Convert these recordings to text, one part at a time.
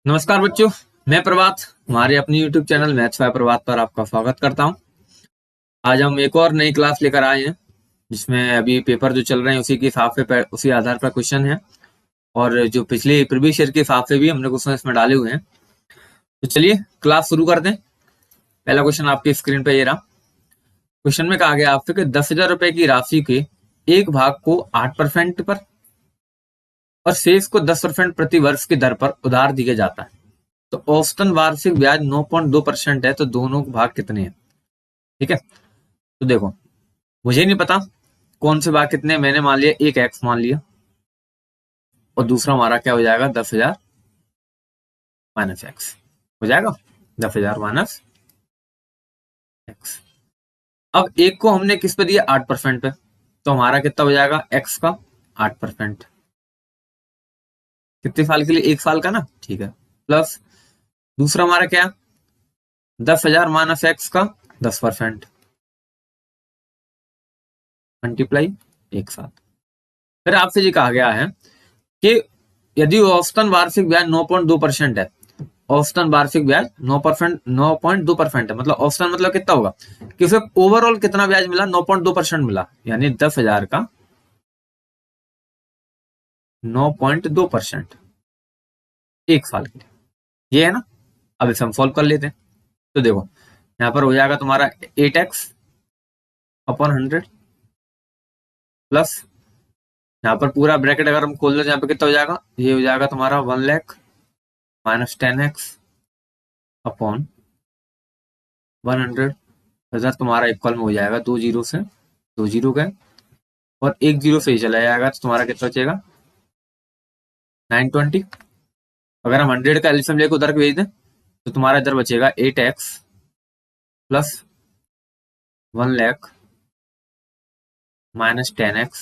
नमस्कार बच्चों, मैं प्रभात हमारे अपनी YouTube चैनल मैथ्स बाय प्रभात पर आपका स्वागत करता हूं। आज हम एक और नई क्लास लेकर आए हैं जिसमें अभी पेपर जो चल रहे हैं उसी के हिसाब से उसी आधार पर क्वेश्चन है और जो पिछले प्रीवियस ईयर के हिसाब से भी हमने क्वेश्चन इसमें डाले हुए हैं। तो चलिए क्लास शुरू करते हैं। पहला क्वेश्चन आपकी स्क्रीन पे ये रहा। क्वेश्चन में कहा गया आपसे कि 10,000 रुपए की राशि के एक भाग को 8% पर और शेष को 10% प्रति वर्ष की दर पर उधार दिया जाता है। तो औसतन वार्षिक ब्याज 9.2% है, तो दोनों भाग कितने हैं? ठीक है, तो देखो मुझे नहीं पता कौन से भाग कितने हैं। मैंने मान लिया एक एक्स मान लिया और दूसरा हमारा क्या हो जाएगा 10,000 माइनस एक्स हो जाएगा 10,000 माइनस एक्स। अब एक को हमने किस पे दिया 8% पे, तो हमारा कितना हो जाएगा एक्स का 8%। कितने साल के लिए? एक साल का ना, ठीक है। प्लस दूसरा हमारा क्या 10,000 माइनस एक्स का 10% मल्टीप्लाई एक साल। फिर आपसे ये कहा गया है कि यदि औसतन वार्षिक ब्याज 9.2% है, औसतन वार्षिक ब्याज 9.2% है, मतलब औसतन मतलब कितना होगा कि उसे ओवरऑल कितना ब्याज मिला 9.2% मिला, यानी 10,000 का 9.2% एक साल के लिए, ये है ना। अब इसे हम सॉल्व कर लेते हैं। तो देखो यहां पर हो जाएगा तुम्हारा 8x अपॉन 100 प्लस यहाँ पर पूरा ब्रैकेट अगर हम खोल दें यहाँ पे कितना हो जाएगा, ये हो जाएगा तुम्हारा 1 लाख माइनस 10x अपॉन 100। इधर तुम्हारा इक्वल में हो जाएगा दो जीरो से दो जीरो गए और एक जीरो से ही चला जाएगा, तो तुम्हारा कितना बचेगा 920। अगर हम 100 का एलसीएम लेकर उधर भेज दें तो तुम्हारा इधर बचेगा 8x plus 1 lakh minus 10x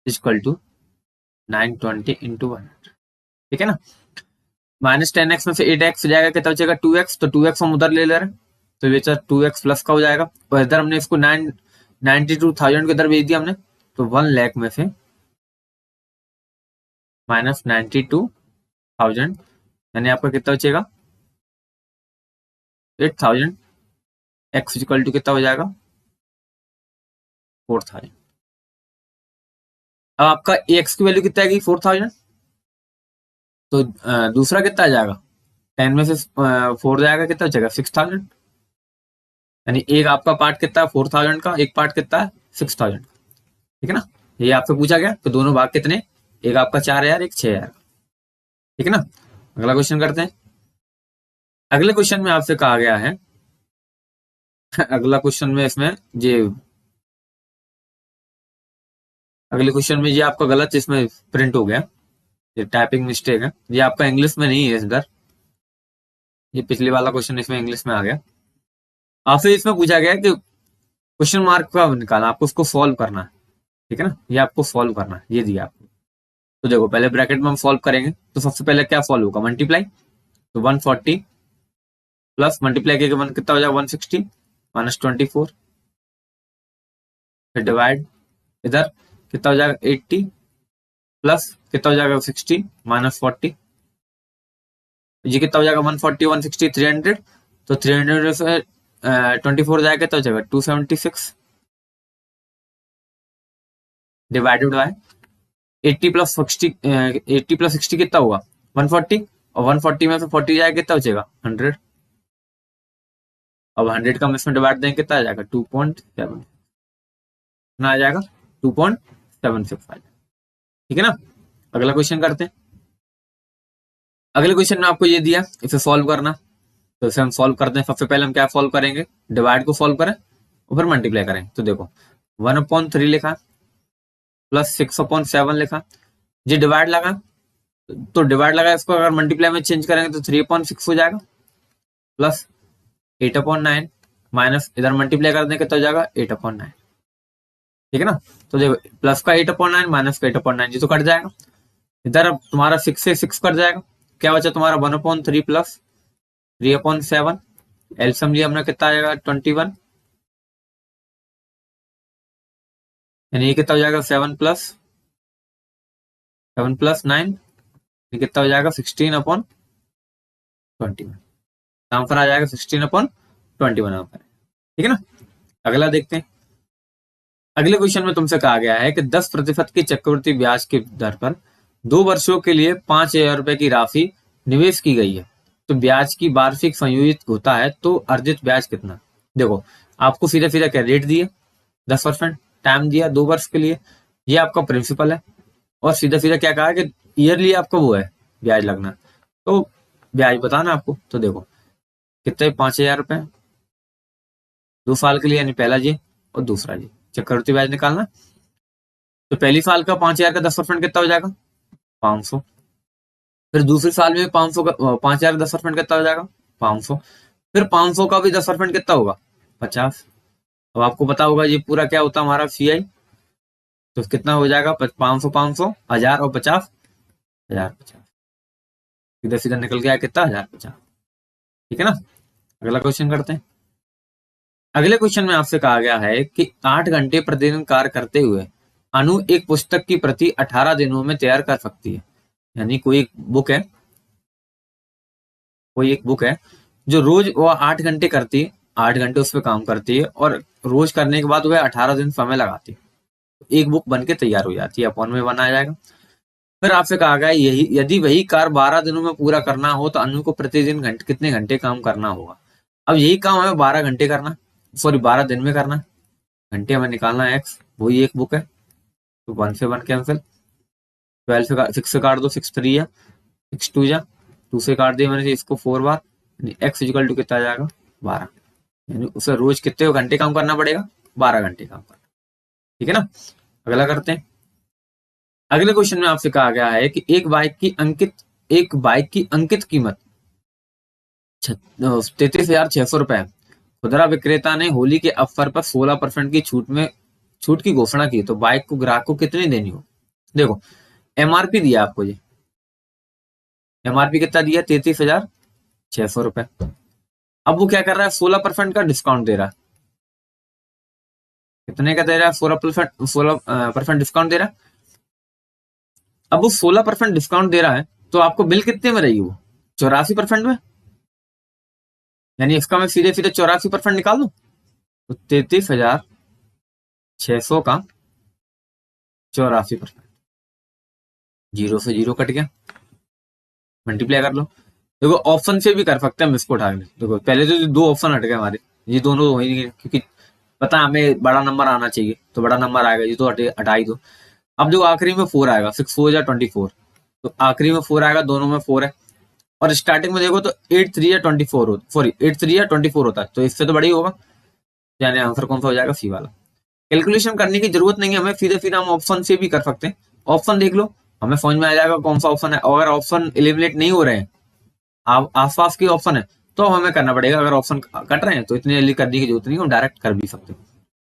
equal to 920 into 100। ठीक है ना। माइनस 10x में से 8x हो जाएगा, कितना बचेगा 2x, तो 2x हम उधर ले ले रहे हैं तो ये 2x प्लस का हो जाएगा और इधर हमने इसको 92,000 के इधर भेज दिया हमने, तो 1 लाख में से माइनस 92,000 यानी आपका कितना बचेगा 8,000। एक्स इक्वल टू कितना हो जाएगा 4,000। अब आपका एक्स की वैल्यू कितना आएगी 4,000, तो दूसरा कितना आ जाएगा 10 में से 4 जाएगा, कितना बचेगा 6,000। यानी एक आपका पार्ट कितना है 4,000 का, एक पार्ट कितना है 6,000 का। ठीक है ना। ये आपसे पूछा गया तो दोनों भाग कितने, एक आपका 4,000 एक 6,000। ठीक है ना। अगला क्वेश्चन करते हैं। अगले क्वेश्चन में आपसे कहा गया है अगला क्वेश्चन में इसमें ये अगले क्वेश्चन में ये आपका गलत इसमें प्रिंट हो गया, ये टाइपिंग मिस्टेक है, ये आपका इंग्लिश में नहीं है इधर, ये पिछले वाला क्वेश्चन इसमें इंग्लिश में आ गया। आपसे इसमें पूछा गया कि क्वेश्चन मार्क का निकालना, आपको उसको सॉल्व करना है। ठीक है ना, ये आपको सॉल्व करना है, ये दिया आपको। तो देखो पहले ब्रैकेट में हम सॉल्व करेंगे तो सबसे पहले क्या सॉल्व होगा मल्टीप्लाई, तो 140 प्लस मल्टीप्लाई के वन कितना हो जाएगा 160 माइनस 24, फिर डिवाइड इधर कितना हो जाएगा 80 प्लस कितना हो जाएगा 60 माइनस 40, ये कितना हो जाएगा 140 160 300, तो 300 से 24 जाएगा कितना हो जाएगा 276 डिवाइडेड बाय 80 प्लस 60, 80 प्लस 60 कितना होगा 140 और 140 में से 40 जाएगा कितना बचेगा 100। अब 100 का हम इसमें डिवाइड देंगे कितना आ जाएगा 2.7 ना आ जाएगा 2.76 आ जाएगा। ठीक है ना। अगला क्वेश्चन करते हैं। अगले क्वेश्चन में आपको ये दिया इसे सॉल्व करना, तो इसे हम सॉल्व करते हैं। सबसे पहले हम क्या सॉल्व करेंगे, डिवाइड को सॉल्व करें और फिर मल्टीप्लाई करें। तो देखो 1/3 लिखा प्लस 6/7 लिखा, जी डिवाइड लगा तो डिवाइड लगा, इसको अगर मल्टीप्लाई में चेंज करेंगे तो 3/6 हो जाएगा प्लस 8/9 माइनस इधर मल्टीप्लाई कर देंगे तो हो जाएगा 8/9। ठीक है ना। तो देखो प्लस का 8/9 माइनस का 8/9 जी तो कट जाएगा, इधर अब तुम्हारा 6 से 6 कट जाएगा, क्या बचा तुम्हारा 1/3 प्लस 3/7, एलसीएम लिया हमने कितना आ जाएगा 21, यानी ये कितना हो जाएगा 7 प्लस 9, ये कितना हो जाएगा 16/9। 21। आंसर आ जाएगा 16/21 आंसर। ठीक है ना। अगला देखते हैं। अगले क्वेश्चन में तुमसे कहा गया है कि 10% की चक्रवृद्धि ब्याज की दर पर 2 वर्षों के लिए 5,000 रुपए की राशि निवेश की गई है, तो ब्याज की वार्षिक संयोजित होता है तो अर्जित ब्याज कितना। देखो, आपको सीधा सीधा क्या रेट दिए, 10%, टाइम दिया 2 वर्ष के लिए, ये आपका प्रिंसिपल है, और सीधा सीधा क्या कहा कि ईयरली आपका वो है ब्याज लगना, तो ब्याज बताना आपको। तो देखो कितने, 5,000 रुपए 2 साल के लिए, यानी पहला जी और दूसरा जी, चक्रवृद्धि ब्याज निकालना। तो पहली साल का 5,000 का 10% कितना हो जाएगा, 500। फिर दूसरे साल में 500 का 5,000 का 10% कितना हो जाएगा, 500। फिर 500 का भी 10% कितना होगा, 50। अब आपको पता होगा ये पूरा क्या होता है हमारा सीआई, तो कितना हो जाएगा, 500 500 1000 और 50 1050, सीधा सीधा निकल गया कितना, 1050। ठीक है ना। अगला क्वेश्चन करते हैं। अगले क्वेश्चन में आपसे कहा गया है कि 8 घंटे प्रतिदिन कार्य करते हुए अनु एक पुस्तक की प्रति 18 दिनों में तैयार कर सकती है। यानी कोई एक बुक है जो रोज वो 8 घंटे करती है, 8 घंटे उस पर काम करती है, और रोज करने के बाद वह 18 दिन समय लगाती है, एक बुक बन के तैयार हो जाती है, अपॉन में बनाया जाएगा। फिर आपसे कहा गया यही यदि वही कार्य 12 दिनों में पूरा करना हो तो अनु को प्रतिदिन कितने घंटे काम करना होगा। अब यही काम हमें 12 घंटे करना, सॉरी 12 दिन में करना, घंटे हमें निकालना है एक्स, वही एक बुक है, तो 1 से 1 कैंसिल, 12 से 6 से काट दो, 6 3 या 6 2 या 2 से काट दिया मैंने इसको 4 बार, एक्स इक्वल टू कितना आ जाएगा, 12। यानी उसे रोज कितने घंटे काम करना पड़ेगा, 12 घंटे काम करना। ठीक है ना। अगला करते हैं। अगले क्वेश्चन में आपसे कहा गया है कि एक बाइक की अंकित कीमत 33,600 रुपए। खुदरा विक्रेता ने होली के अवसर पर 16% की छूट की घोषणा की, तो बाइक को ग्राहक को कितनी देनी हो। देखो एमआरपी दिया आपको, ये एमआरपी कितना दिया, 33,600 रुपए। अब वो क्या कर रहा है, 16% का डिस्काउंट दे रहा है। कितने का दे रहा है, 16% डिस्काउंट दे रहा है। अब वो 16% डिस्काउंट दे रहा है, तो आपको बिल कितने में रहेगी, वो 84% में। यानी इसका मैं सीधे सीधे 84% निकाल दूं, तो 33,600 का 84%, 0 से 0 कट गया, मल्टीप्लाई कर लो। देखो ऑप्शन से भी कर सकते हैं हम इसको उठा के। देखो पहले तो 2 ऑप्शन हट गए हमारे, ये दोनों हो ही नहीं, क्योंकि पता हमें बड़ा नंबर आना चाहिए, तो बड़ा नंबर आएगा, ये तो हटा ही दो। अब जो आखिरी में 4 आएगा, 6 4 या 24, तो आखिरी में 4 आएगा, दोनों में 4 है, और स्टार्टिंग में देखो तो 8 3 या 24 हो, सॉरी 8 3 या 24 होता है, तो इससे तो बड़ी होगा, यानी आंसर कौन सा हो जाएगा, सी वाला। कैलकुलेशन करने की जरूरत नहीं है हमें, सीधे सीधे हम ऑप्शन से भी कर सकते हैं। ऑप्शन देख लो, हमें समझ में आ जाएगा कौन सा ऑप्शन है। अगर ऑप्शन एलिमिनेट नहीं हो रहे हैं, आप आसपास के ऑप्शन है, तो हमें करना पड़ेगा। अगर ऑप्शन कट रहे हैं तो इतनी जल्दी करने की जरूरत नहीं, हम डायरेक्ट कर भी सकते हैं।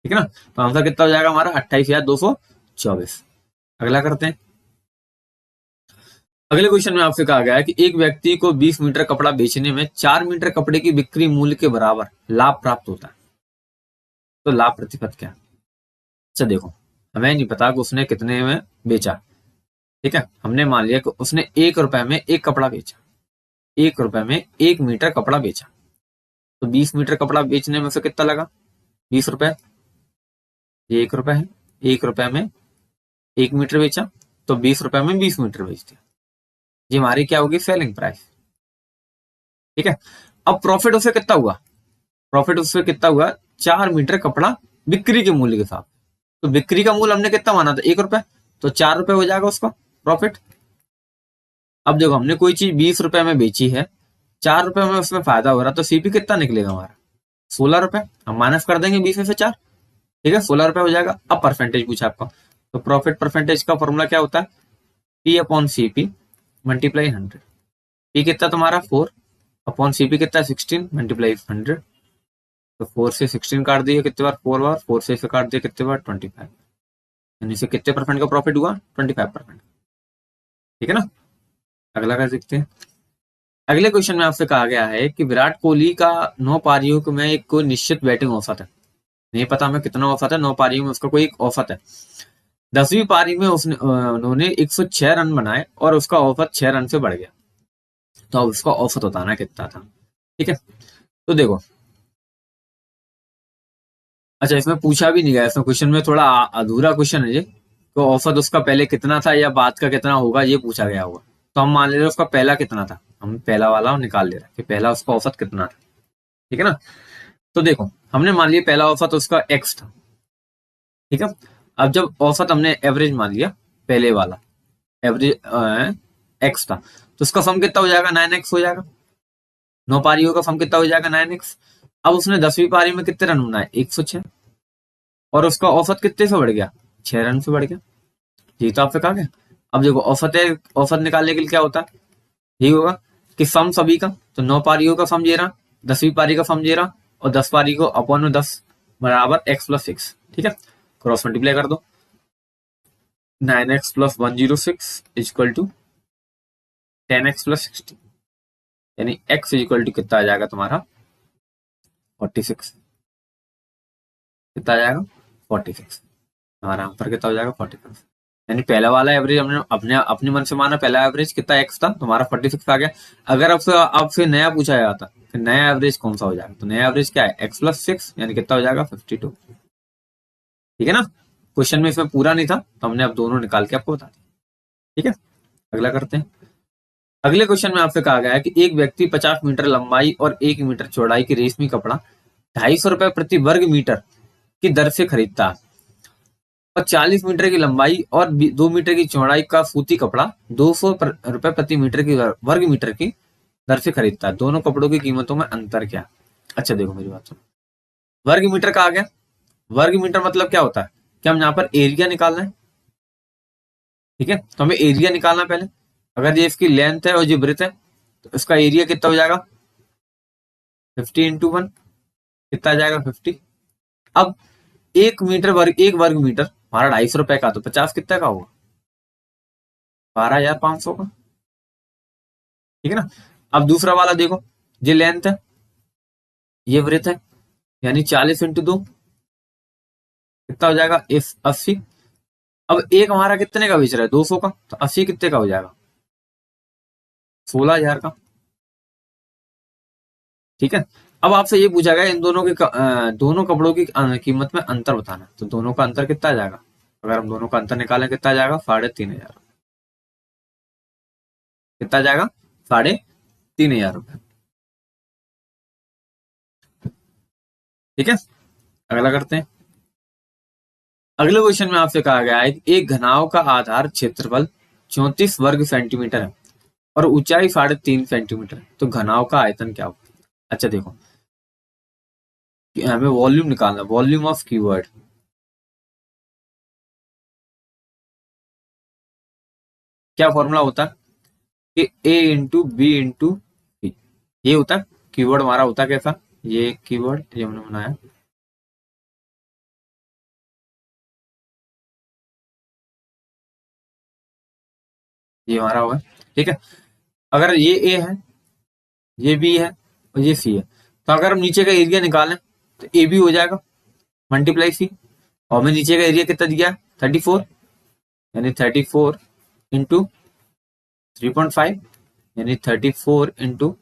ठीक है ना। तो आंसर कितना हो जाएगा हमारा, 28,224। अगला करते हैं। अगले क्वेश्चन में आपसे कहा गया है कि एक व्यक्ति को 20 मीटर कपड़ा बेचने में 4 मीटर कपड़े की बिक्री मूल्य के बराबर लाभ प्राप्त होता है, तो लाभ प्रतिशत क्या है। अच्छा देखो, हमें नहीं पता कि उसने कितने में बेचा। ठीक है, हमने मान लिया कि उसने 1 रुपए में एक कपड़ा बेचा, 1 रुपए में 1 मीटर कपड़ा बेचा, तो 20 मीटर कपड़ा बेचने में से कितना लगा, 20 रुपए, ये 1 रुपए है, 1 रुपए में 1 मीटर बेचा, तो 20 रुपए में 20 मीटर बेच दिया, ये हमारी क्या होगी, सेलिंग प्राइस। ठीक है। अब प्रॉफिट उसे कितना हुआ, प्रॉफिट उससे कितना हुआ, 4 मीटर कपड़ा बिक्री के मूल्य के साथ, तो बिक्री का मूल्य हमने कितना माना था, 1 रुपए, तो 4 रुपए हो जाएगा उसका प्रॉफिट। अब देखो हमने कोई चीज 20 रुपए में बेची है, 4 रुपए में उसमें फायदा हो रहा, तो सीपी कितना निकलेगा हमारा, 16 रुपए। हम माइनस कर देंगे 20 में से 4, ठीक है, 16 रुपए हो जाएगा। अब परसेंटेज पूछा आपका, तो प्रॉफिट परसेंटेज का फॉर्मूला क्या होता है, P upon CP multiply 100। P कितना तुम्हारा 4 अपॉन सीपी कितना 16 मल्टीप्लाई 100, तो 4 से 16 काट दिए कितने बार, 4 बार, 4 से इसे काट दिया कितने बार, 25, यानी से कितने परसेंट का प्रॉफिट हुआ, 25%। ठीक है ना। अगला कर देखते हैं। अगले क्वेश्चन में आपसे कहा गया है कि विराट कोहली का 9 पारियों में एक कोई निश्चित बैटिंग औसत है, नहीं पता हमें कितना औसत है, 9 पारियों में उसका कोई एक औसत है। 10वीं पारी में उन्होंने 106 रन बनाए और उसका औसत 6 रन से बढ़ गया। तो अब उसका औसत बताना कितना था। ठीक है, तो देखो, अच्छा इसमें पूछा भी नहीं गया, इसमें क्वेश्चन में थोड़ा अधूरा क्वेश्चन है ये, तो औसत उसका पहले कितना था या बाद का कितना होगा ये पूछा गया होगा। तो हम मान ले रहे हैं उसका पहला कितना था, हम पहला वाला निकाल ले रहे हैं कि पहला उसका औसत कितना था। ठीक है ना, तो देखो हमने मान लिया पहला औसत उसका एक्स था। ठीक है, अब जब औसत हमने एवरेज मान लिया, पहले वाला एवरेज एक्स था, तो उसका सम कितना हो जाएगा, 9x हो जाएगा। 9 पारियों का सम कितना हो जाएगा, 9x। अब उसने 10वीं पारी में कितने रन बनाए, 106, और उसका औसत कितने से बढ़ गया, 6 रन से बढ़ गया। ये तो आपसे कहा गया। अब देखो औसत है, औसत निकालने के लिए क्या होता है, यही होगा कि सम सभी का, तो 9 पारियों का सम ये रहा, 10वीं पारी का सम ये रहा, और 10 पारी को अपॉन में 10 बराबर x+6। ठीक है, क्रॉस मल्टीप्लाई कर दो, 9x+106 इक्वल टू 10x+60, यानी x इक्वल टू कितना आ जाएगा तुम्हारा, 46। कितना आ जाएगा, 46। हमारा आंसर कितना हो जाएगा, 46। यानी पहला वाला एवरेज हमने अपने अपने मन से माना, पहला एवरेज कितना एक्स था, तुम्हारा 46 आ गया। अगर आपसे नया पूछा जाता फिर नया एवरेज कौन सा हो जाएगा, तो नया एवरेज क्या है, x+6, यानी कितना हो जाएगा, 52। ठीक है ना, क्वेश्चन में इसमें पूरा नहीं था तो हमने अब दोनों निकाल के आपको बता दिया। ठीक है, अगला करते हैं। अगले क्वेश्चन में आपसे कहा गया है कि एक व्यक्ति 50 मीटर लंबाई और 1 मीटर चौड़ाई की रेशमी कपड़ा 250 रुपए प्रति वर्ग मीटर की दर से खरीदता है, और 40 मीटर की लंबाई और 2 मीटर की चौड़ाई का सूती कपड़ा 200 रुपए प्रति मीटर की वर्ग मीटर की दर से खरीदता है। दोनों कपड़ों की कीमतों में अंतर क्या है? अच्छा देखो मेरी बात सुनो, वर्ग मीटर का आ गया। वर्ग मीटर मतलब क्या होता है कि हम यहाँ पर एरिया निकालना है। ठीक है, तो हमें एरिया निकालना है पहले। अगर ये इसकी लेंथ है और ये ब्रेथ है, तो इसका एरिया कितना हो जाएगा, 50 × 1, कितना आ जाएगा, 50। अब 1 वर्ग मीटर हमारा 250 रुपए का, तो 50 कितना का होगा, 12,500 का। ठीक है ना, अब दूसरा वाला देखो, ये लेंथ है, ये ब्रेथ है, यानी 40 × 2 कितना हो जाएगा, इस 80। अब एक हमारा कितने का बेच रहा है, 200 का, तो 80 कितने का हो जाएगा, 16,000 का। ठीक है, अब आपसे ये पूछा गया इन दोनों के दोनों कपड़ों की कीमत में अंतर बताना, तो दोनों का अंतर कितना आ जाएगा, अगर हम दोनों का अंतर निकालें कितना आ जाएगा, 3,500। कितना आ जाएगा, 3,500 रुपए। ठीक है, अगला करते हैं। अगले क्वेश्चन में आपसे कहा गया है कि एक घनाव का आधार क्षेत्रफल 34 वर्ग सेंटीमीटर है और ऊंचाई 3.5 सेंटीमीटर है, तो घनाव का आयतन क्या होगा। अच्छा देखो, कि हमें वॉल्यूम निकालना, वॉल्यूम ऑफ कीवर्ड। क्या फॉर्मूला होता है कि A × B × C, ये होता है कीवर्ड हमारा, होता है कैसा, ये कीवर्ड ये हमने बनाया, ये हमारा होगा। ठीक है, अगर ये ए है, ये बी है और ये सी है, तो अगर हम नीचे का एरिया निकालें तो ए बी हो जाएगा मल्टीप्लाई सी, और हमें नीचे का एरिया कितना दिया है, 34, यानी 34 × 3.5, यानी 34 ×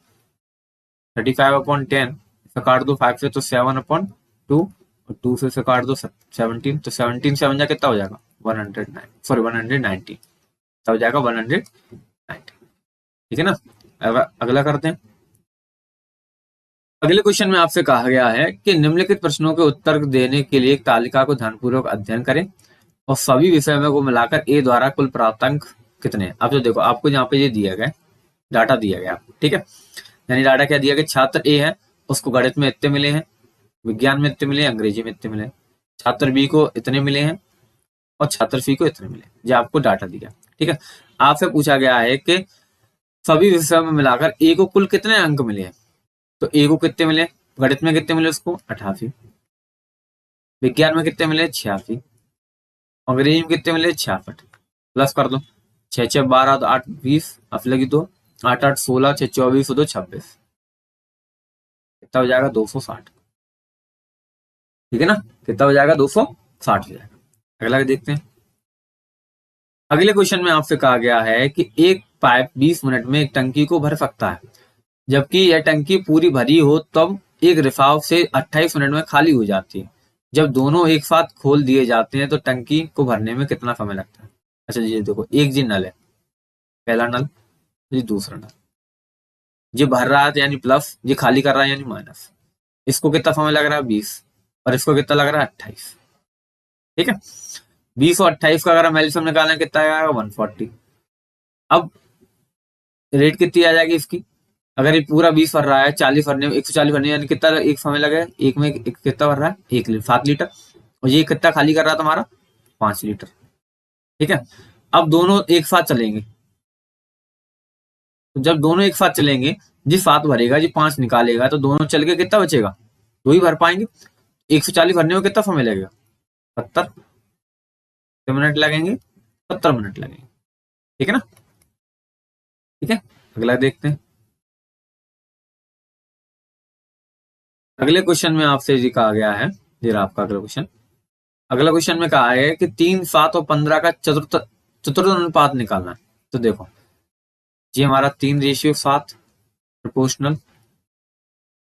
35/10, इसे काट दो 5 से तो 7/2, और 2 से इसे काट दो 17, तो 17 से 7 कितना हो जाएगा, 109, सॉरी 190, हो जाएगा 190। ठीक है ना, अगला करते हैं। अगले क्वेश्चन में आपसे कहा गया है कि निम्नलिखित प्रश्नों के उत्तर देने के लिए एक तालिका को ध्यानपूर्वक अध्ययन करें और सभी विषय को मिलाकर ए द्वारा कुल प्राप्त अंक कितने हैं। अब जो देखो आपको यहाँ पे ये दिया गया डाटा दिया गया आपको, ठीक है, यानी डाटा क्या दिया गया, छात्र ए है उसको गणित में इतने मिले हैं, विज्ञान में इतने मिले, अंग्रेजी में इतने मिले, छात्र बी को इतने मिले हैं और छात्र सी को इतने मिले, ये आपको डाटा दिया। ठीक है, आपसे पूछा गया है कि सभी विषयों में मिलाकर ए को कुल कितने अंक मिले हैं, तो ए को कितने मिले, गणित में कितने मिले उसको 88, विज्ञान में कितने मिले 86, अंग्रेजी में कितने मिले 66, प्लस कर दो, 6 6 12 तो 8 20, अब लगी 2, 8 8 16, 6 24 2 26, कितना हो जाएगा 260। ठीक है ना, कितना हो जाएगा 260 हो जाएगा। अगला देखते हैं। अगले क्वेश्चन में आपसे कहा गया है कि एक पाइप 20 मिनट में एक टंकी को भर सकता है, जबकि यह टंकी पूरी भरी हो तब एक रिसाव से 28 मिनट में खाली हो जाती है। जब दोनों एक साथ खोल दिए जाते हैं तो टंकी को भरने में कितना समय लगता है? अच्छा ये देखो, एक जी नल है, पहला नल, ये दूसरा नल, ये भर रहा है यानी प्लस, ये खाली कर रहा है यानी माइनस। इसको कितना समय लग रहा है? 20, और इसको कितना लग रहा है? 28। ठीक है, 20 और 28 का अगर हम एलसीएम निकालें कितना आएगा? 140। अब रेट कितनी आ जाएगी इसकी? अगर ये पूरा 20 भर रहा है, 40 भरने में, 140 भरने में, यानी कितना एक समय लगेगा? एक में कितना भर रहा है? 1 लीटर, 7 लीटर। और ये कितना खाली कर रहा है तुम्हारा? 5 लीटर। ठीक है, अब दोनों एक साथ चलेंगे, तो जब दोनों एक साथ चलेंगे, जी 7 भरेगा, जी 5 निकालेगा, तो दोनों चल के कितना बचेगा? 2 ही भर पाएंगे। 140 भरने में कितना समय लगेगा? 70 मिनट लगेंगे, 70 मिनट लगेंगे। ठीक है ना? ठीक है, अगला देखते हैं। अगले क्वेश्चन में आपसे जी कहा गया है, ये रहा आपका अगला क्वेश्चन। अगला क्वेश्चन में कहा है कि 3, 7 और 15 का चतुर्थानुपात निकालना है। तो देखो, ये हमारा 3:7 प्रोपोर्शनल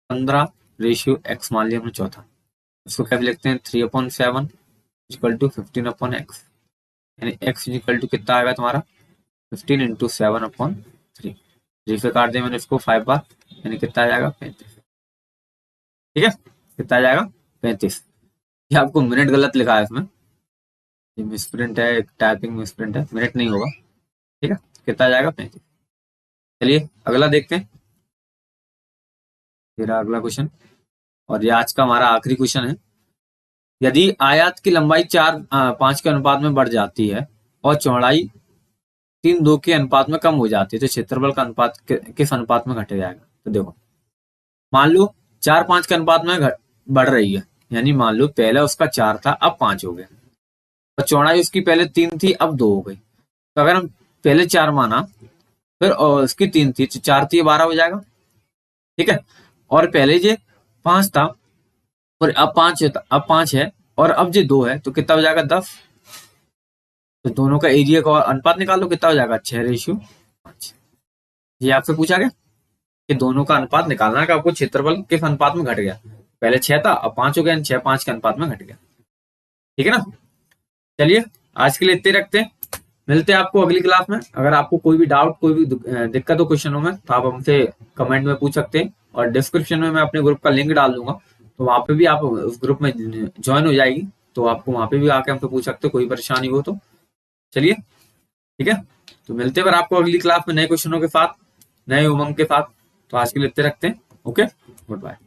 15:x मान लिया हमने चौथा। इसको क्या लिखते हैं? 3/7 इक्वल टू 15/x, यानी x इक्वल टू कितना आएगा तुम्हारा? 15 इंटू 7/3। 3 से काट दिया मैंने इसको 5 बार, यानी कितना आ जाएगा? 35। ठीक है, कितना आ जाएगा? 35। ये आपको मिनट गलत लिखा है इसमें, ये मिसप्रिंट है, टाइपिंग मिसप्रिंट है, मिनट नहीं होगा। ठीक है, कितना आ जाएगा? 35। चलिए अगला देखते हैं, मेरा अगला क्वेश्चन, और ये आज का हमारा आखिरी क्वेश्चन है। यदि आयत की लंबाई 4:5 के अनुपात में बढ़ जाती है और चौड़ाई 3:2 के अनुपात में कम हो जाती है, तो क्षेत्रफल का अनुपात किस अनुपात में घट जाएगा? तो देखो, मान लो 4:5 के अनुपात में बढ़ रही है, यानी मान लो पहले उसका 4 था, अब 5 हो गया, और चौड़ाई उसकी पहले 3 थी, अब 2 हो गई। तो अगर हम पहले 4 माना, फिर उसकी 3 थी, 4 थी, 12 हो जाएगा। ठीक है, और पहले ये 5 था, और अब 5 है, अब 5 है, और अब ये 2 है, तो कितना हो जाएगा? 10। तो दोनों का एरिया का अनुपात निकाल लो, कितना हो जाएगा? 6:5। ये आपसे पूछा गया कि दोनों का अनुपात निकालना है कि आपको क्षेत्रफल किस अनुपात में घट गया। पहले 6 था, अब 5 हो गया, 6:5 के अनुपात में घट गया। ठीक है ना? चलिए आज के लिए इतने रखते हैं, मिलते हैं आपको अगली क्लास में। अगर आपको कोई भी डाउट, कोई भी दिक्कत हो क्वेश्चनों में, तो आप हमसे कमेंट में पूछ सकते हैं, और डिस्क्रिप्शन में मैं अपने ग्रुप का लिंक डाल दूंगा, तो वहां पे भी आप उस ग्रुप में ज्वाइन हो जाएगी, तो आपको वहां पे भी आके हमसे पूछ सकते हो, कोई परेशानी हो तो। चलिए ठीक है, तो मिलते हैं फिर आपको अगली क्लास में नए क्वेश्चनों के साथ, नए उमंग के साथ। तो आज के लिए इतने रखते हैं, ओके, गुड बाय।